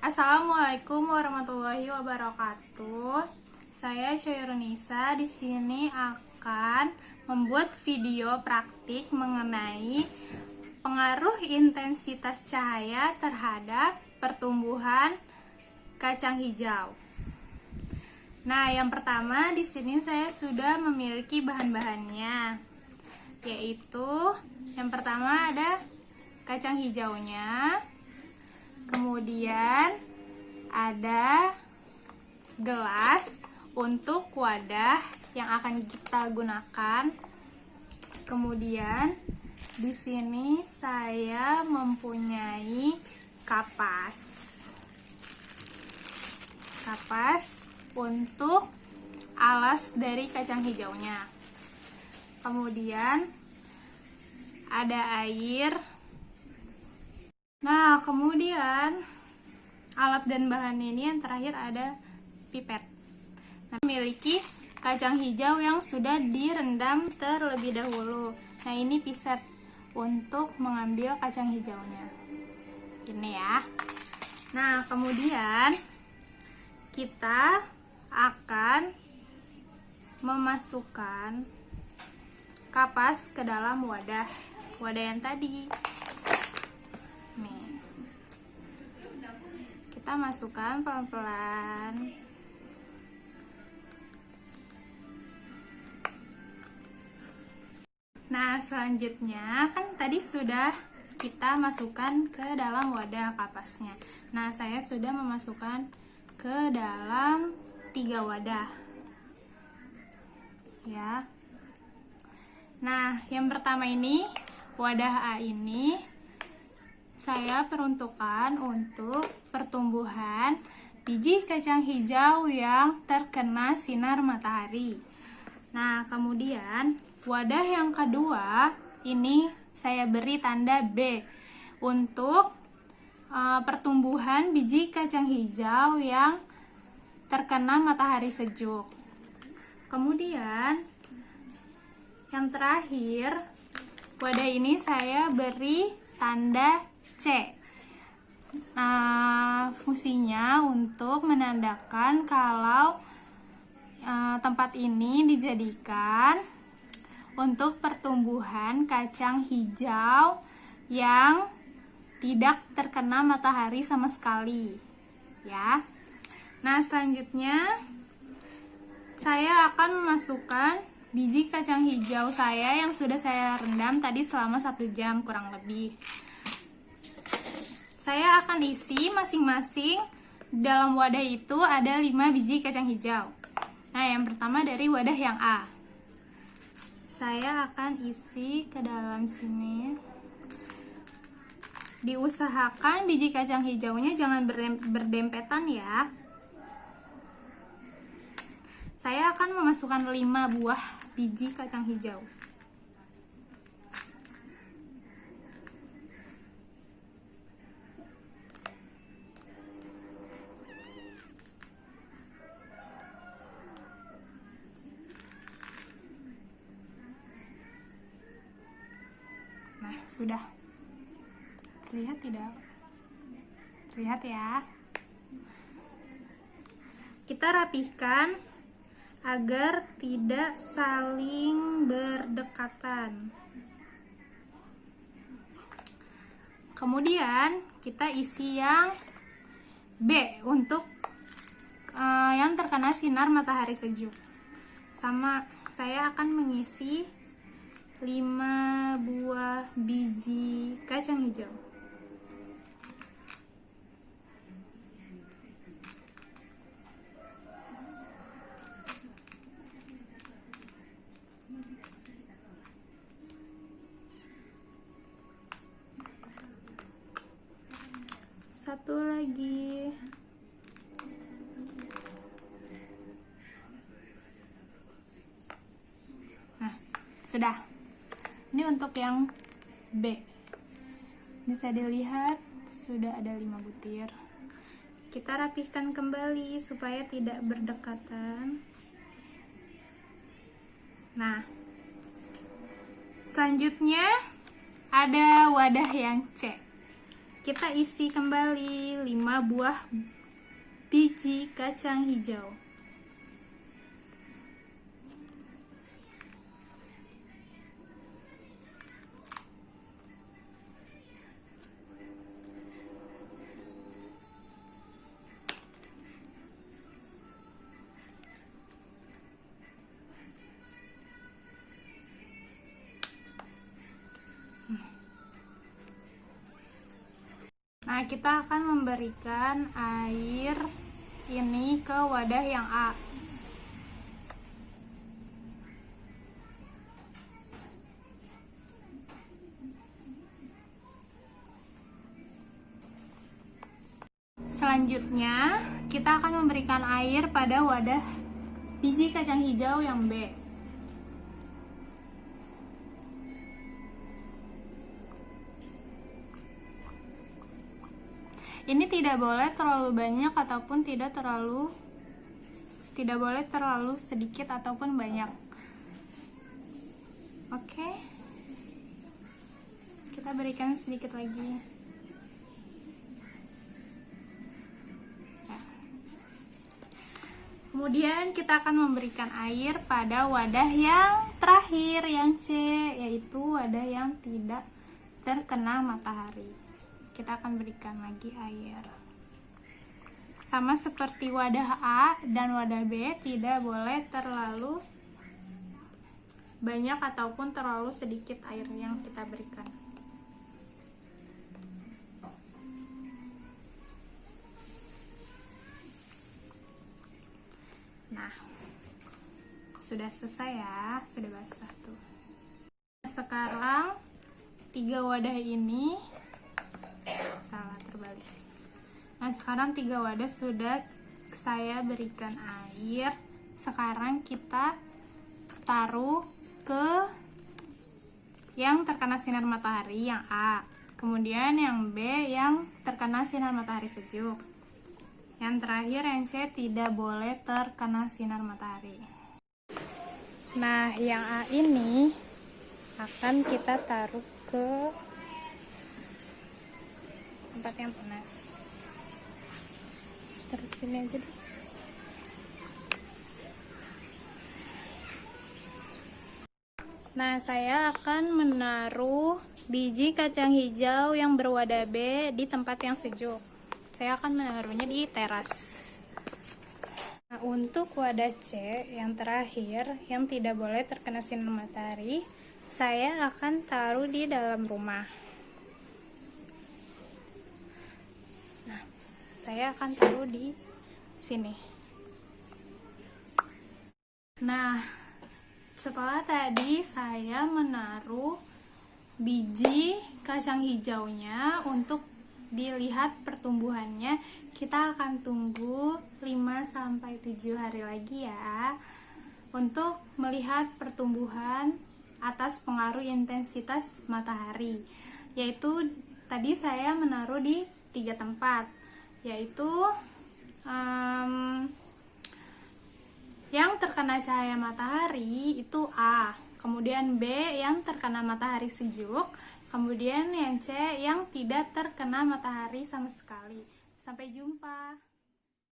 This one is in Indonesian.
Assalamualaikum warahmatullahi wabarakatuh. Saya Syairunisa di sini akan membuat video praktik mengenai pengaruh intensitas cahaya terhadap pertumbuhan kacang hijau. Nah, yang pertama di sini saya sudah memiliki bahan-bahannya, yaitu yang pertama ada kacang hijaunya. Kemudian ada gelas untuk wadah yang akan kita gunakan. Kemudian di sini saya mempunyai kapas untuk alas dari kacang hijaunya. Kemudian ada air. Nah, kemudian alat dan bahan ini yang terakhir ada pipet. Nah, memiliki kacang hijau yang sudah direndam terlebih dahulu. Nah, ini piset untuk mengambil kacang hijaunya. Ini ya. Nah, kemudian kita akan memasukkan kapas ke dalam wadah yang tadi. Nih, kita masukkan pelan-pelan. Nah, selanjutnya kan tadi sudah kita masukkan ke dalam wadah kapasnya. Nah, saya sudah memasukkan ke dalam 3 wadah ya. Nah, yang pertama ini wadah A ini saya peruntukkan untuk pertumbuhan biji kacang hijau yang terkena sinar matahari. Nah, kemudian wadah yang kedua ini saya beri tanda B untuk pertumbuhan biji kacang hijau yang terkena matahari sejuk. Kemudian yang terakhir, wadah ini saya beri tanda C. Fungsinya untuk menandakan kalau tempat ini dijadikan untuk pertumbuhan kacang hijau yang tidak terkena matahari sama sekali ya. Nah, selanjutnya saya akan memasukkan biji kacang hijau saya yang sudah saya rendam tadi selama 1 jam kurang lebih. Saya akan isi masing-masing dalam wadah itu ada 5 biji kacang hijau. Nah, yang pertama dari wadah yang A. Saya akan isi ke dalam sini. Diusahakan biji kacang hijaunya jangan berdempetan ya. Saya akan memasukkan 5 buah biji kacang hijau. Nah, sudah. Terlihat tidak? Terlihat ya. Kita rapihkan agar tidak saling berdekatan. Kemudian kita isi yang B untuk yang terkena sinar matahari sejuk. Sama saya akan mengisi 5 buah biji kacang hijau. Satu lagi. Nah, sudah. Ini untuk yang B. Bisa dilihat sudah ada 5 butir. Kita rapihkan kembali supaya tidak berdekatan. Nah, selanjutnya ada wadah yang C. kita isi kembali 5 buah biji kacang hijau. Nah, kita akan memberikan air ini ke wadah yang A. Selanjutnya, kita akan memberikan air pada wadah biji kacang hijau yang B. Ini tidak boleh terlalu banyak ataupun tidak boleh terlalu sedikit ataupun banyak. Oke. Kita berikan sedikit lagi. Kemudian kita akan memberikan air pada wadah yang terakhir, yang C, yaitu wadah yang tidak terkena matahari. Kita akan berikan lagi air. Sama seperti wadah A dan wadah B, tidak boleh terlalu banyak ataupun terlalu sedikit air yang kita berikan. Nah, sudah selesai ya, sudah basah tuh. Sekarang 3 wadah ini salah terbalik. Nah, sekarang 3 wadah sudah saya berikan air. Sekarang kita taruh ke yang terkena sinar matahari, yang A. Kemudian yang B yang terkena sinar matahari sejuk. Yang terakhir yang C tidak boleh terkena sinar matahari. Nah, yang A ini akan kita taruh ke tempat yang panas. Terus sini aja deh. Nah, saya akan menaruh biji kacang hijau yang berwadah B di tempat yang sejuk. Saya akan menaruhnya di teras. Nah, untuk wadah C yang terakhir, yang tidak boleh terkena sinar matahari, saya akan taruh di dalam rumah. Nah, saya akan taruh di sini. Nah, setelah tadi saya menaruh biji kacang hijaunya untuk dilihat pertumbuhannya, kita akan tunggu 5-7 hari lagi ya untuk melihat pertumbuhan atas pengaruh intensitas matahari. Yaitu tadi saya menaruh di 3 tempat, yaitu yang terkena cahaya matahari itu A, kemudian B yang terkena matahari sejuk, kemudian yang C yang tidak terkena matahari sama sekali. Sampai jumpa.